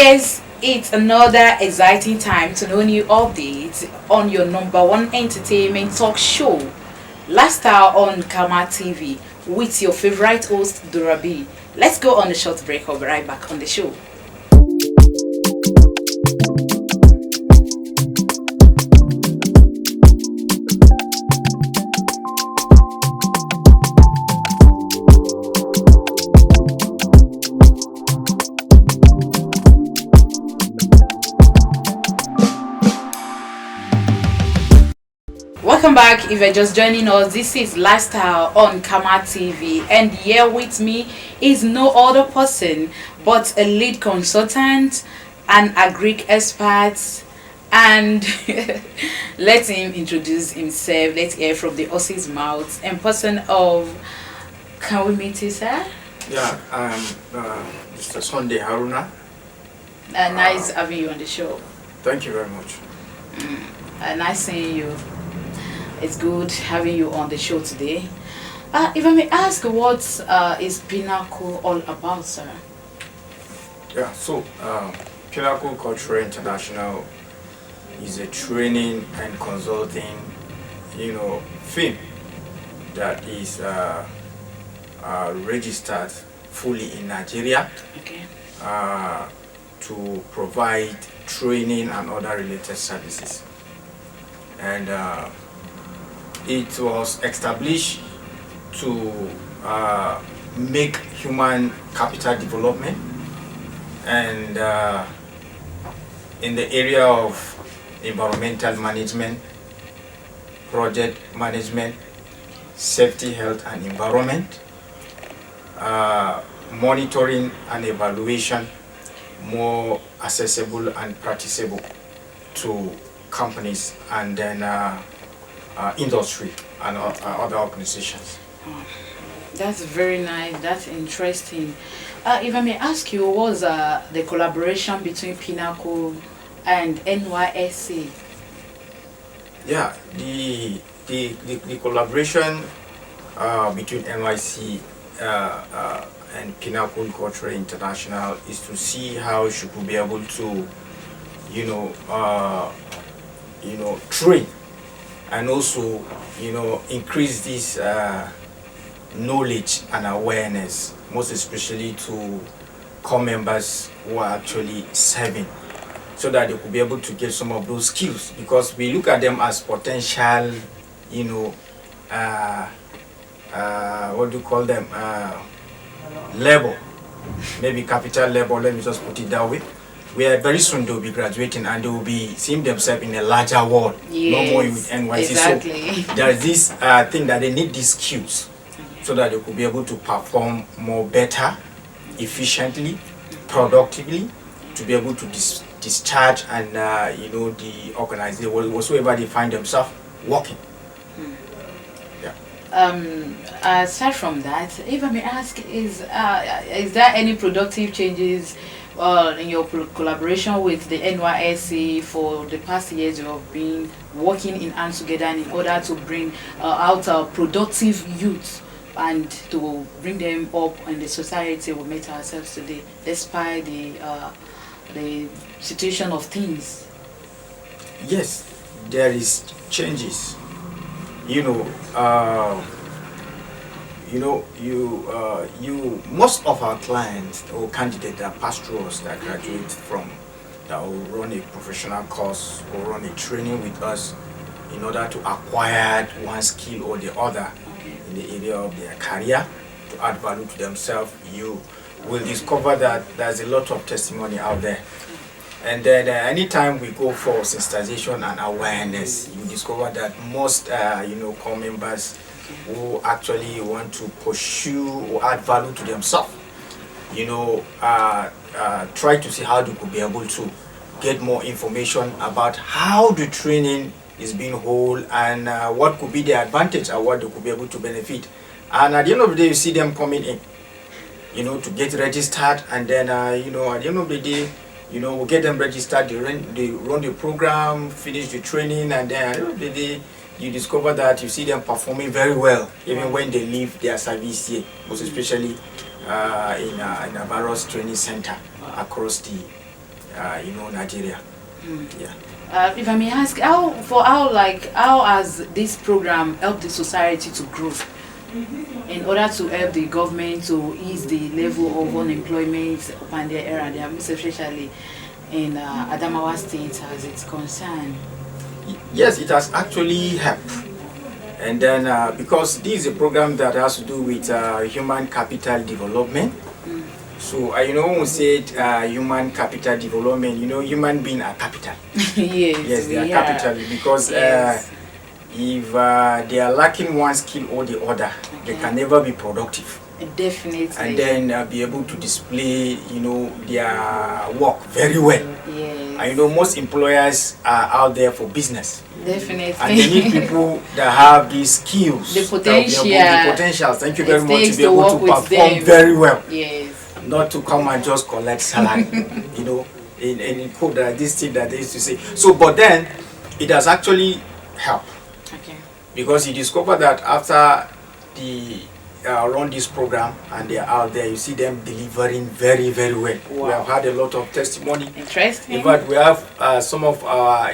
Yes, it's another exciting time to know new updates on your number one entertainment talk show, Lifestyle on Kama TV, with your favorite host, Dora B. Let's go on a short break. I'll be right back on the show. Welcome back. If you're just joining us, this is Lifestyle on Kama TV, and here with me is no other person but a lead consultant, an agric expert, and let him introduce himself. Let's hear from the horse's mouth in person of. Can we meet you, sir? Yeah, I'm Mr. Sunday Haruna. Nice having you on the show. Thank you very much. Nice seeing you. It's good having you on the show today. If I may ask, what is Pinnacle all about, sir? Yeah, so Pinnacle Cultural International is a training and consulting, firm that is registered fully in Nigeria. Okay. To provide training and other related services. And it was established to make human capital development and in the area of environmental management, project management, safety, health and environment, monitoring and evaluation more accessible and practicable to companies and then industry and other organizations. That's very nice. That's interesting. If I may ask you, what was the collaboration between Pinnacle and NYSC? Yeah, the collaboration between NYC and Pinnacle Cultural International is to see how she could be able to, train and also, increase this knowledge and awareness, most especially to core members who are actually serving, so that they could be able to get some of those skills, because we look at them as potential, what do you call them, level, maybe capital level, let me just put it that way, where very soon they'll be graduating and they will be seeing themselves in a larger world. Yes, no more with NYC. exactly. So there's this thing that they need these skills so that they could be able to perform more better, efficiently, productively, to be able to discharge and the organization whatsoever they find themselves working. Aside from that, if I may ask, is there any productive changes in your collaboration with the NYSC for the past years? You have been working in hands together in order to bring out productive youth and to bring them up in the society we meet ourselves today, despite the situation of things. Yes, there is changes. Most of our clients or candidates that pass through us, that graduate from, that will run a professional course or run a training with us in order to acquire one skill or the other in the area of their career to add value to themselves. You will discover that there's a lot of testimony out there. And then anytime we go for sensitization and awareness, you discover that most core members who actually want to pursue or add value to themselves, try to see how they could be able to get more information about how the training is being held and what could be the advantage and what they could be able to benefit. And at the end of the day, you see them coming in, to get registered, and then, at the end of the day, we get them registered, they run the program, finish the training, and then at the end of the day, you discover that you see them performing very well, even when they leave their service here, most especially in a various training center across the Nigeria. Yeah. If I may ask, how has this program helped the society to grow in order to help the government to ease the level of unemployment upon their area, especially in Adamawa State as it's concerned? Yes, it has actually helped. And then because this is a program that has to do with human capital development. So when we said human capital development, human being are capital. Yes, They are capital because yes. if they are lacking one skill or the other, they can never be productive. Definitely. And then be able to display, their work very well. Yes. And most employers are out there for business. Definitely. And they need people that have these skills, the potentials. Thank you very much to be able to perform very well. Yes. Not to come and just collect salary, in code that this thing that they used to say. So, but then it has actually helped. Okay. Because you discover that after the run this program and they are out there, you see them delivering very, very well. Wow. We have had a lot of testimony. Interesting. In fact, we have some of our,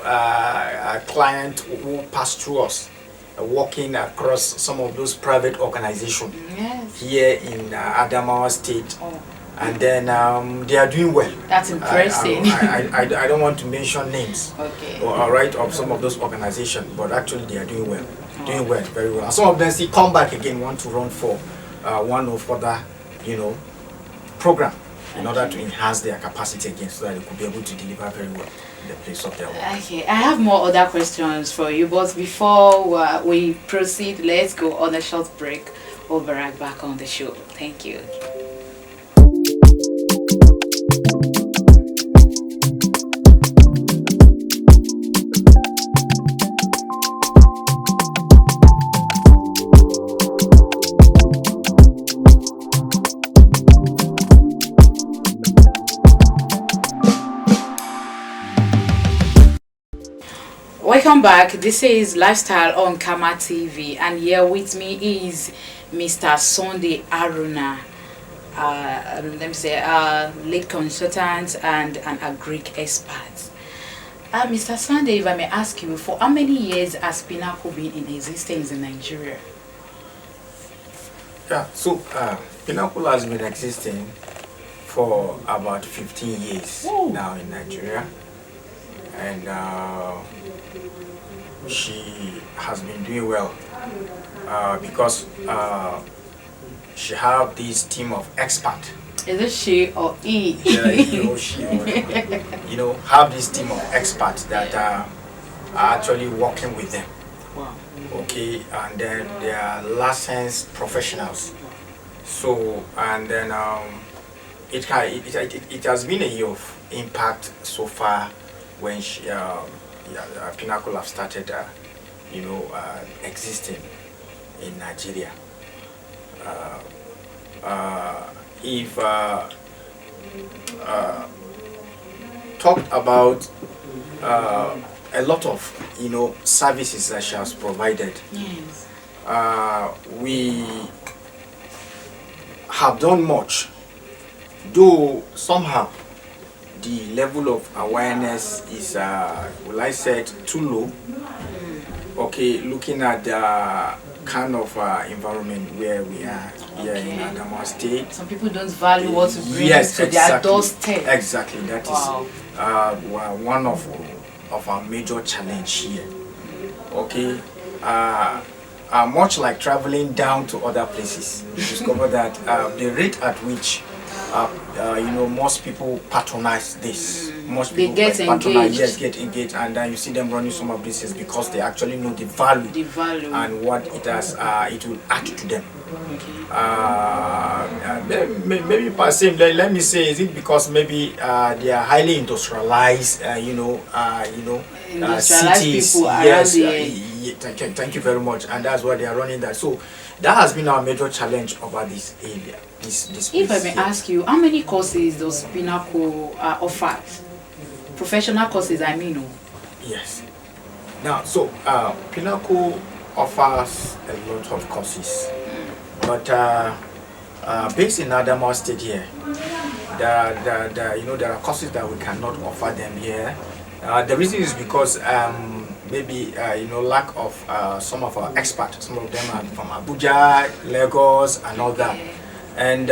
our clients who pass through us, working across some of those private organizations here in Adamawa State. Oh. And then they are doing well. That's impressive. I don't want to mention names, okay, of some of those organizations, but actually they are doing well. Doing well, very well. And some of them still come back again, want to run for one or further, program in order to enhance their capacity again, so that they could be able to deliver very well in the place of their work. Okay, I have more other questions for you, but before we proceed, let's go on a short break. We'll be right back on the show. Thank you. Welcome back. This is Lifestyle on Kama TV, and here with me is Mr. Sunday Aruna, let me say, lead consultant and an agric expert. Mr. Sunday, if I may ask you, for how many years has Pinnacle been in existence in Nigeria? Yeah, so Pinnacle has been existing for about 15 years now in Nigeria. And she has been doing well because she have this team of experts. Is it she or he? Yeah, she or have this team of experts that are actually working with them. Wow. Okay, and then they are licensed professionals. So, and then it has been a year of impact so far when Pinnacle have started, existing in Nigeria. If talked about a lot of services that she has provided. Yes. We have done much, though somehow the level of awareness is, will I say, too low. Okay, looking at the kind of environment where we are here in Adamawa State. Some people don't value what to bring to their doorstep. Exactly, that is one of our major challenge here. Okay, much like traveling down to other places, you discover that the rate at which most people patronize this. Most people get engaged. Yes, get engaged, and then you see them running some of these things because they actually know the value and what it has. It will add to them. Maybe per se, let me say, is it because maybe they are highly industrialized? Industrialized cities. people around Yes. Thank you very much, and that's why they are running that. So that has been our major challenge over this area. If I may ask you, how many courses does Pinnacle offer? Professional courses, I mean. Yes. Now, so Pinnacle offers a lot of courses, but based in Adamawa State here, there are courses that we cannot offer them here. The reason is because maybe lack of some of our experts. Some of them are from Abuja, Lagos, and all that, and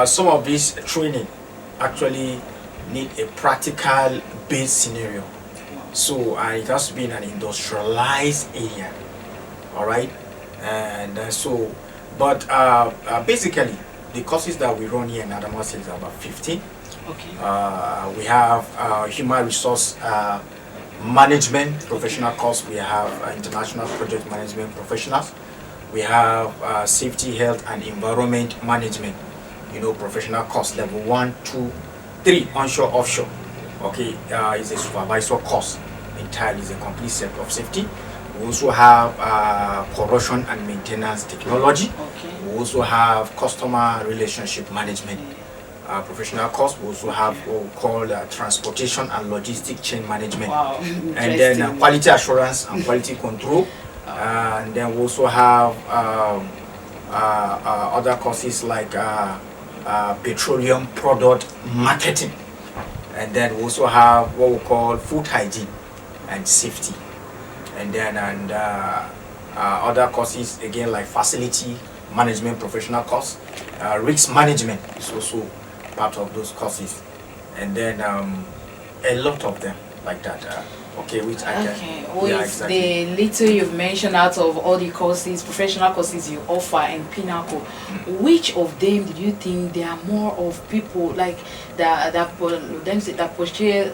some of this training actually need a practical based scenario. So it has to be in an industrialized area. All right, and but basically the courses that we run here in Adamawa is about 15. Okay. We have human resource management professional course. We have international project management professionals. We have safety, health, and environment management. Professional course level 1, 2, 3, onshore, offshore. Okay, is a supervisor course. Entirely is a complete set of safety. We also have corrosion and maintenance technology. Okay. We also have customer relationship management professional course. We also have what we call transportation and logistic chain management. Wow. And then quality assurance and quality control. And then we also have other courses like petroleum product marketing. And then we also have what we call food hygiene and safety. And then other courses again like facility management professional course. Risk management is also part of those courses. And then a lot of them like that. Which I can. Okay, the little you've mentioned out of all the courses, professional courses you offer in Pinnacle, which of them do you think there are more of people like that portray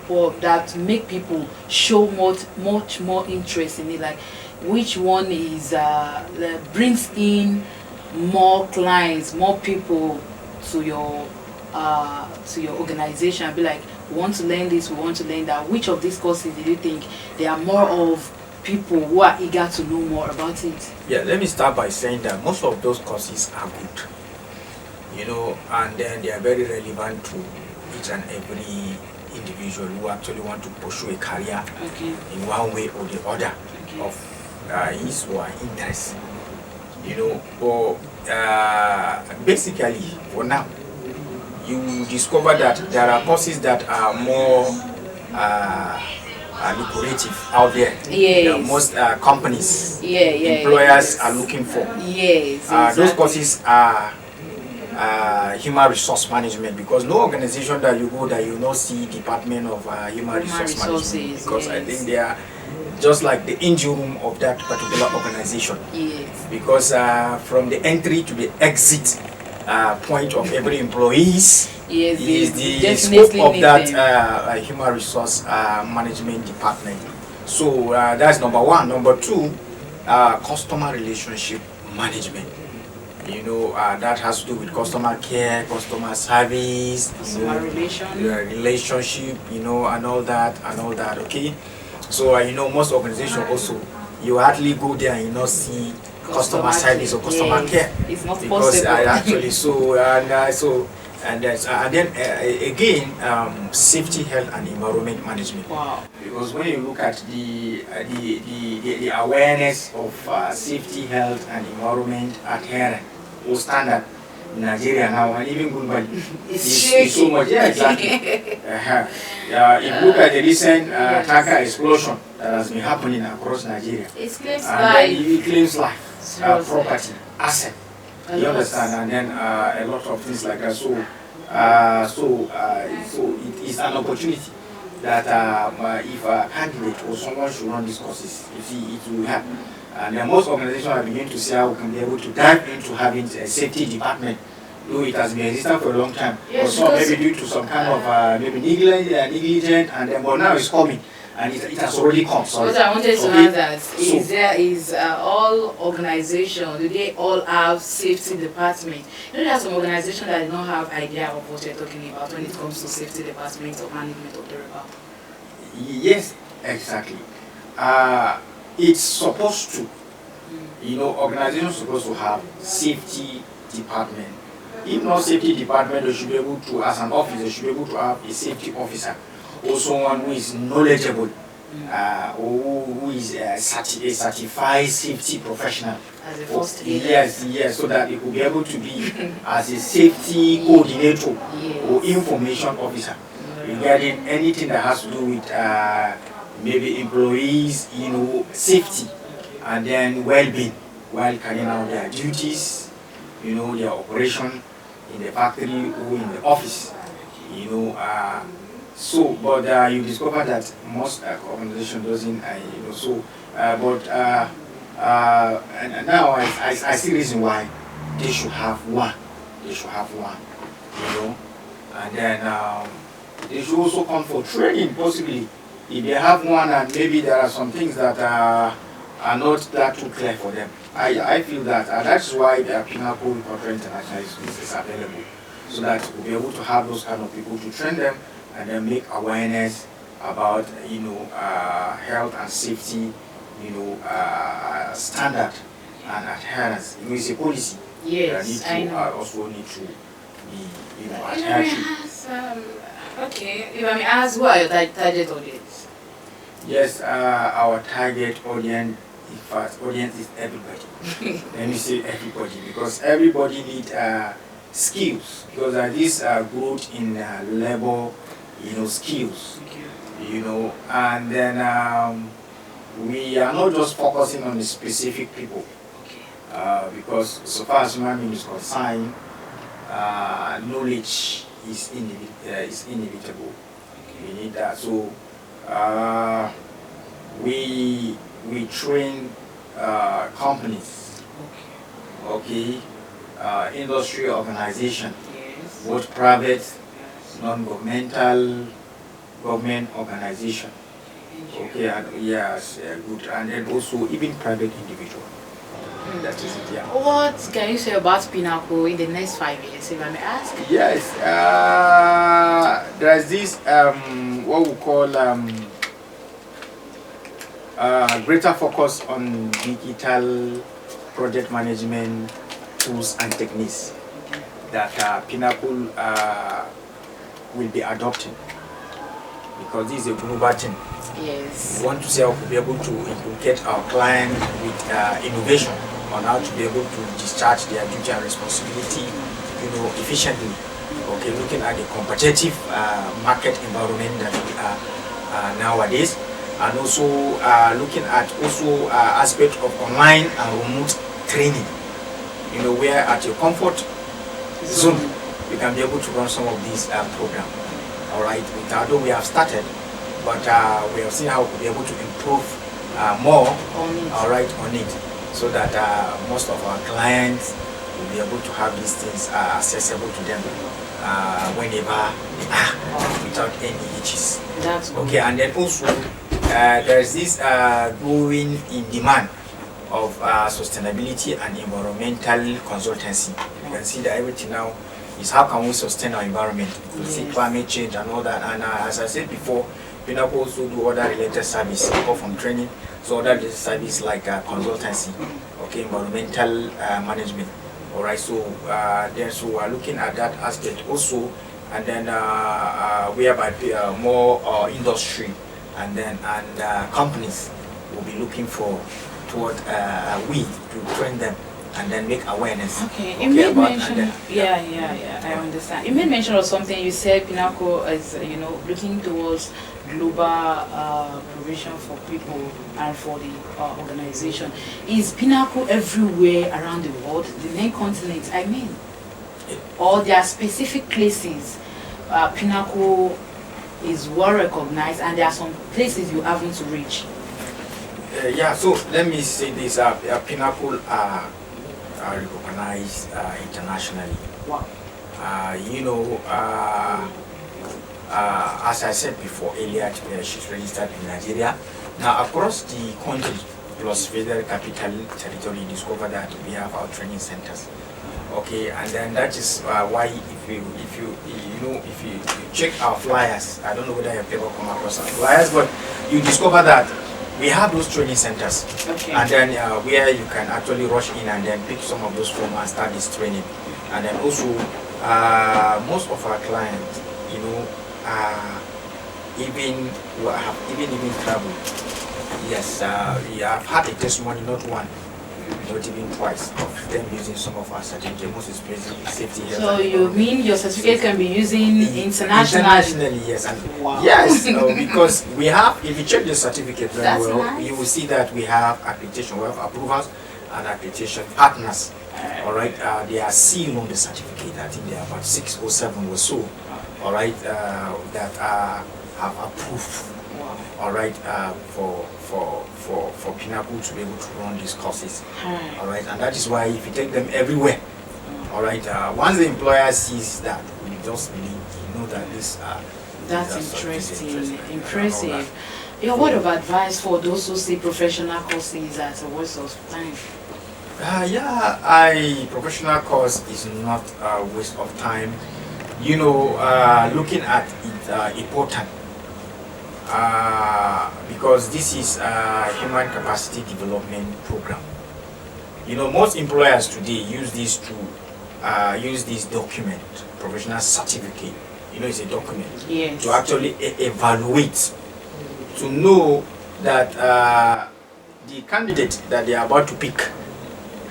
or that make people show much more interest in it? Like, which one is brings in more clients, more people to your organization? Be like, we want to learn this, we want to learn that. Which of these courses do you think there are more of people who are eager to know more about it? Yeah, let me start by saying that most of those courses are good, and then they are very relevant to each and every individual who actually want to pursue a career in one way or the other of his or her interest. But basically, for now, you discover that there are courses that are more lucrative out there. Yes. That most companies, yes. employers are looking for. Yes. Exactly. Those courses are human resource management, because no organization that you go that you not see department of human resource management, because I think they are just like the engine room of that particular organization. Yes. Because from the entry to the exit point of every employees is the scope of that human resource management department. So that's number one. Number two, customer relationship management. That has to do with customer care, customer service, customer relationship, and all that. Okay, so most organizations also, you hardly go there and you not see customer service or customer care. It's not because possible. Actually, and then again, safety, health, and environment management. Wow. Because when you look at the awareness of safety, health, and environment adherence or standard in Nigeria now, and even globally, it's so much. Yeah, exactly. If you look at the recent Taka explosion that has been happening across Nigeria, It claims and life. it claims life, property, asset. You understand, and then a lot of things like that. So it is an opportunity that if a candidate or someone should run these courses, you see, it will help. And most organizations are beginning to see how we can be able to dive into having a safety department, though it has been existing for a long time. Yes, or some maybe due to some kind of maybe negligent, and then but now it's coming. And it has already come. Sorry. What I wanted to ask that is all organizations, do they all have safety department? There are some organizations that do not have idea of what you're talking about when it comes to safety department or management of the river. Yes, exactly. It's supposed to, organizations are supposed to have safety department. If not safety department, they should be able to, as an office, they should be able to have a safety officer or someone who is knowledgeable who is a certified safety professional. As a first aider. Yes, so that it will be able to be as a safety coordinator or information officer regarding anything that has to do with maybe employees, safety and then well-being while carrying out their duties, their operation in the factory or in the office, but you discover that most organization doesn't, and now I see reason why they should have one. They should have one, and then they should also come for training possibly. If they have one and maybe there are some things that are not that too clear for them. I feel that that's why the Pinnacle Corporate International is available, so that we'll be able to have those kind of people to train them and then make awareness about health and safety, standard and adherence. It's a policy. Yes, that I know. Also need to be adhered to. Okay, if I may ask, who are your target audience? Yes, our target audience, in fact, audience is everybody. Let me say everybody, because everybody needs skills, because this growth in labor, skills, and then we are not just focusing on the specific people, because so far as human being is concerned, knowledge is inevitable. We need that. So we train companies, industry organization, both private, non-governmental, government organization. Okay, and yes, good, and then also even private individual. That is it, yeah. What can you say about Pinnacle in the next 5 years, if I may ask? Yes, there's this what we call greater focus on digital project management tools and techniques that Pinnacle will be adopting, because this is a global thing. Yes. We want to see how we'll be able to inculcate our client with innovation on how to be able to discharge their duty and responsibility, efficiently. Okay, looking at the competitive market environment that we are nowadays, and also looking at aspect of online and remote training. Where at your comfort zone you can be able to run some of these programs. All right, although we have started, but we have seen how we'll be able to improve more on it, so that most of our clients will be able to have these things accessible to them whenever they are, without any hitches. That's good. Okay, and then also there's this growing in demand of sustainability and environmental consultancy. You can see that everything now is how can we sustain our environment. You see climate change and all that, and as I said before, Pinnacle also do other related service, apart from training, so other related service like consultancy, environmental management. All right, so so we're looking at that aspect also, and then whereby more industry and companies will be looking toward we to train them and then make awareness. Okay, you made mention. I understand. You made mention of something. You said Pinnacle is looking towards global provision for people and for the organization. Is Pinnacle everywhere around the world, the main continent, I mean? Or there are specific places Pinnacle is well recognized, and there are some places you haven't to reach? So let me say this, Pinnacle are recognized internationally. Wow. As I said before earlier, she's registered in Nigeria. Now across the country, plus Federal Capital Territory, you discover that we have our training centers. Okay, and then that is why if you check our flyers, I don't know whether you have ever come across our flyers, but you discover that we have those training centers, and then where you can actually rush in and then pick some of those forms and start this training. And then also most of our clients, even have even traveled. Yes, yeah, I've had a testimony, not one, not even twice, of them using some of our certificate, most especially safety health. So and you mean your certificate can be using internationally? Internationally, yes, and Wow. yes, because we have. If you check the certificate very That's well, nice. you will see that we have accreditation, we have approvals and accreditation partners. All right, they are sealed on the certificate. I think there are about 6 or 7 or so. All right, that have approved. Wow. All right, for Pinnacle to be able to run these courses. All right, and that is why if you take them everywhere, all right, once the employer sees that, we just believe, you know, that this. That's these are interesting. all Impressive. that. Your word of advice for those who see professional courses as a waste of time? Yeah, professional course is not a waste of time. You know, looking at it important, because this is a human capacity development program. You know, most employers today use this to use this document, professional certificate. You know, it's a document Yes. to actually evaluate, to know that the candidate that they are about to pick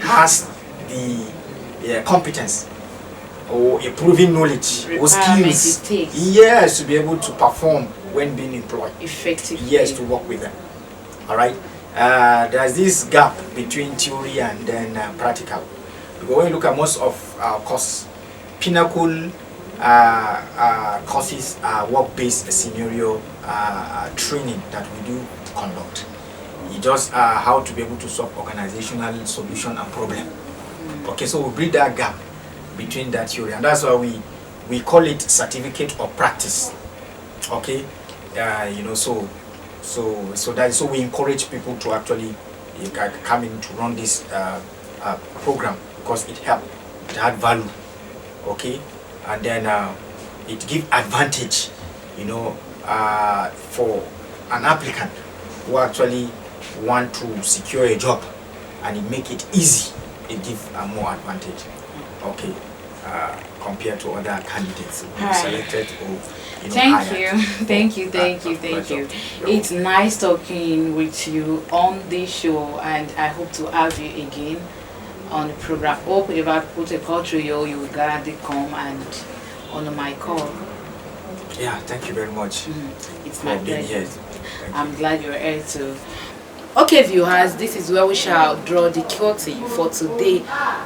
has the competence or a proven knowledge or Requirement skills, it takes. yes, to be able to perform when being employed, Effectively. yes, to work with them. All right, there's this gap between theory and then practical, because when you look at most of our courses, Pinnacle courses are work-based scenario training that we do conduct. It just how to be able to solve organizational solution and problem. Okay, so we bridge that gap between that theory, and that's why we call it certificate of practice. Okay, you know, so we encourage people to actually come in to run this program, because it helped, it had value. Okay, and then it give advantage, you know, for an applicant who actually want to secure a job, and it make it easy. It give more advantage. Okay, compared to other candidates who Alright. selected or, you know, Thank hired. you. Thank you, thank you, thank you. It's nice talking with you on this show, and I hope to have you again on the program. Hope if I put a call to you, you will gladly come and honor my call. Yeah, thank you very much It's for my being pleasure. here. Thank you. I'm glad you're here too. Okay, viewers, this is where we shall draw the curtain for today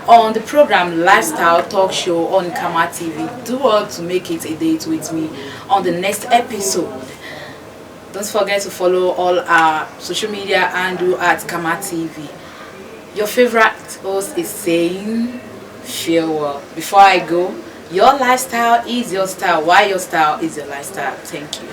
on the program Lifestyle Talk Show on Kama TV. Do well to make it a date with me on the next episode. Don't forget to follow all our social media handle at Kama TV. Your favorite host is saying farewell. Before I go, your lifestyle is your style. Why your style is your lifestyle. Thank you.